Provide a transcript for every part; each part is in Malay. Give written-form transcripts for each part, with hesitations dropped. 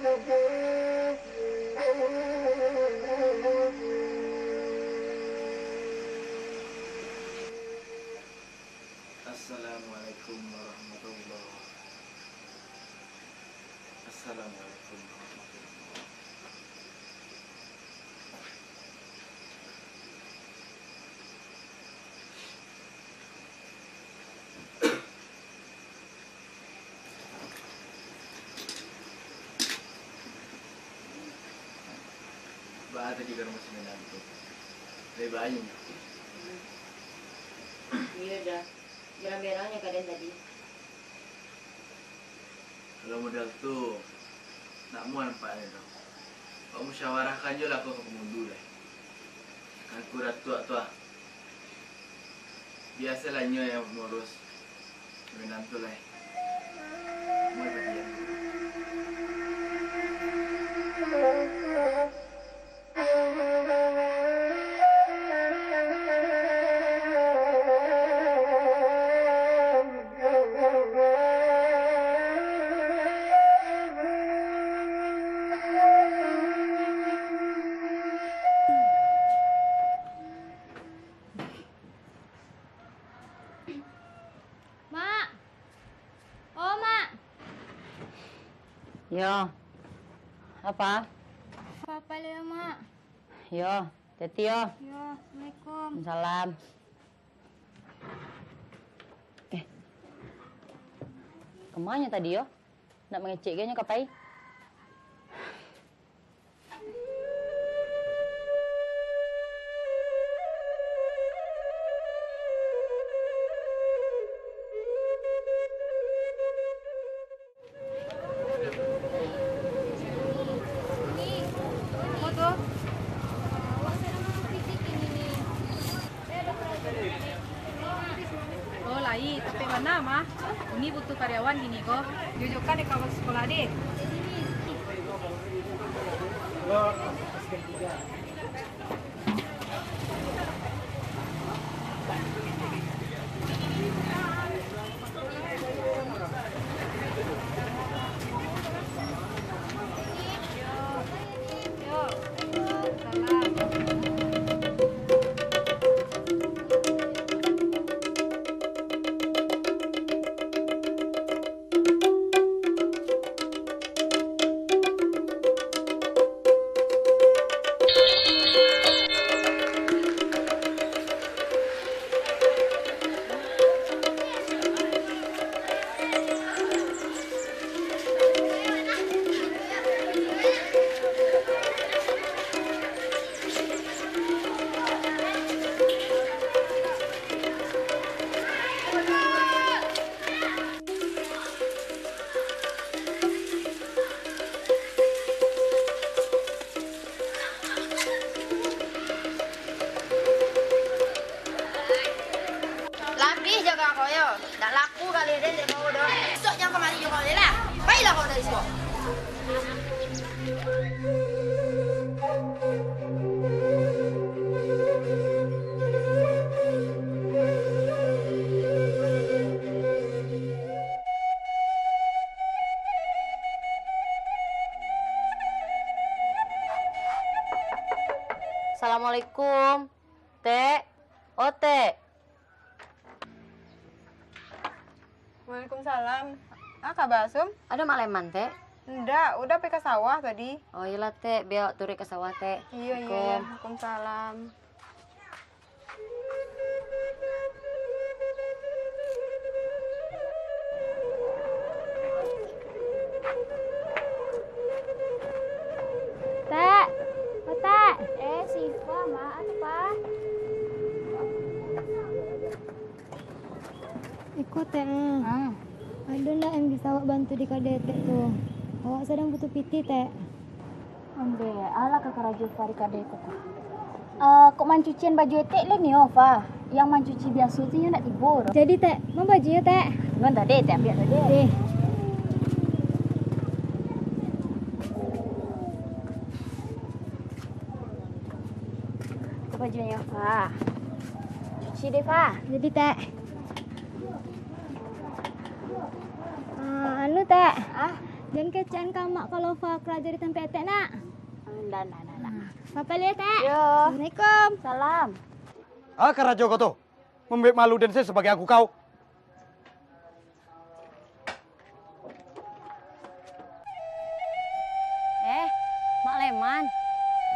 Assalamualaikum warahmatullahi. Assalamualaikum warahmatullahi. Ba't tadi ka naman sinabi ko? May bahay niyo. Iya dah. Merah-merahnya kalian tadi. Kalau modal tu nak muat nampaknya tau. Kau musyawarahkan je lah kau ke pemundu lah. Aku dah tua-tua. Biasalah nyo yang mengurus menantu lah. Muat bagi ya. Mak. Oh, Mak. Yo. Apa? Apa le, Mak? Yo, Teti yo. Yo, Assalamualaikum. Salam. Kemana tadi yo? Nak mengecek ganya kapai? Oh lain, tapi mana mah? Ini butuh karyawan gini kok. Jujukan di kawasan sekolah deh. Lapis jaga kau yo. Tak laku kali dia dia kau dah. Esok jangan kemari juga kau lah. Baiklah kau dari esok. Assalamualaikum. Tek. Oh, Tek. Waalaikumsalam. Ah, kabar Asum? Ada Mak Leman, Tek? Enggak, udah pergi ke sawah tadi. Oh, iyalah, Tek. Biar turun ke sawah, Tek. Iya, iya. Waalaikumsalam. Tek. Oh, Tek. Siva, Mak. Apa? Ikut, Tek. Ada ndak yang bisa awak bantu di KDT tu? Awak sedang butuh PT, Tek. Ambe, ala kakak Raja Fari KDT tu. Kok mancucian baju etek le ni, Fa? Yang mancuci biasa tu yang nak tibur. Jadi, Tek, mau bajunya, Tek? Ngan tadi, Tek ambil tadi. Eh. Itu bajunya, Fa. Cuci deh, Fa. Jadi, Tek. Anu, Tek. Jangan kecaan kamak kalau Fa kerja di tempat etek nak. Ndak. Papa lihat tak? Yo. Assalamualaikum. Salam. Ah, Karajo kau tu. Membuat malu dan saya sebagai aku kau. Mak Leman.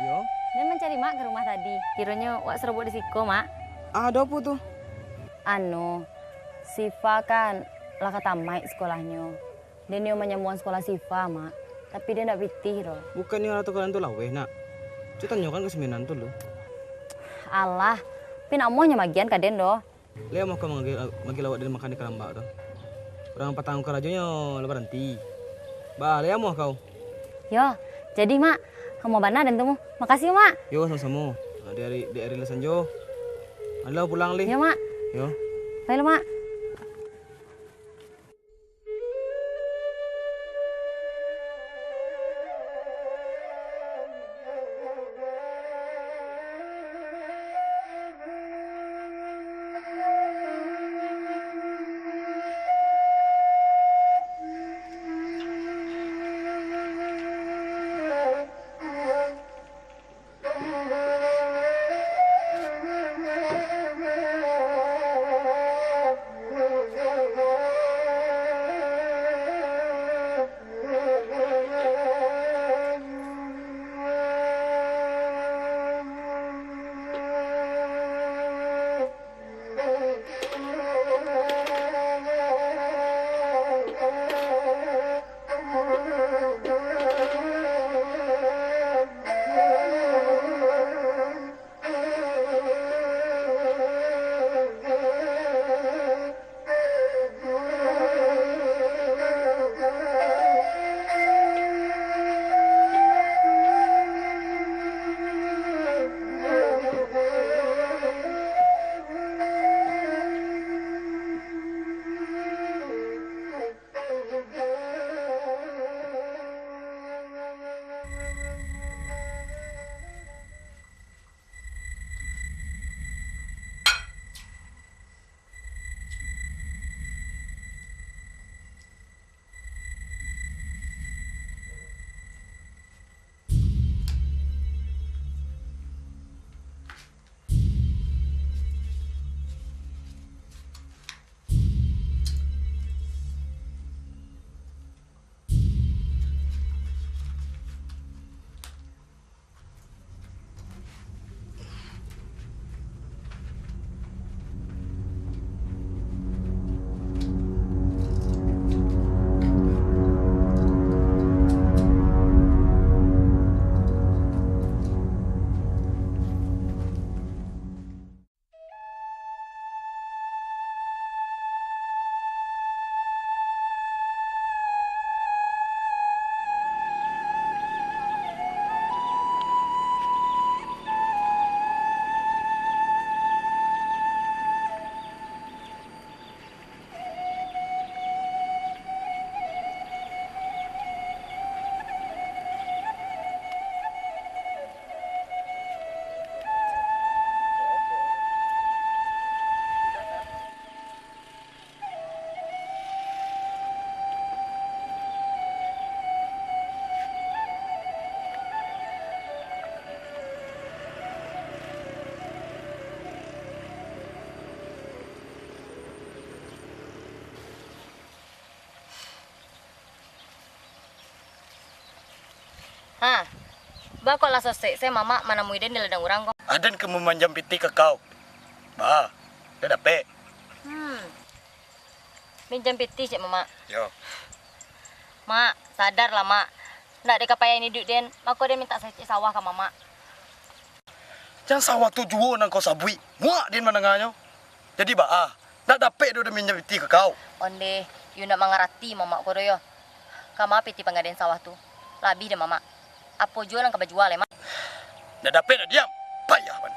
Yo. Dia mencari mak ke rumah tadi. Kiranya wak serobot di siko, mak. Ada apa tuh? Anu, Siva kan lah kata maik sekolahnya. Dia ni menyambung sekolah Siva, mak. Tapi dia nak pitih doh. Bukannya orang tukaran tuh laweh nak. Kita tanyakan ke seminan tuh lo. Alah, tapi nak maunya magian kaden doh. Lea mau kau magi lawak dari makan di keramba tuh. Orang patang kerajonya lebar nanti. Bah, Lea mau kau. Yo, jadi mak, kamu benar dan temu. Makasih mak. Yo sama-sama. Di hari lesan jo. Ada pulang li. Yo mak. Yo. Baik mak. Ha. Ba kok lah sosek saya mama mana muiden di ladang orang kok. Adan kamu manjam piti ke kau. Bah, dah dapat. Minjam piti cik mama. Yo. Mak, sadar lah mak. Nak dekapaya ini duit den, maka dia minta saya cek sawah ke mama. Jangan sawah tu jual nang kau sabui. Muak din menengahnya. Jadi bah, nak dapat dia minjam piti ke kau. Onde, you nak mengerti mama ko yo. Kama piti pengaden sawah tu. Labih deh mama. Apa jual nang ka jual mak. Dah dapat dah diam. Payah ban.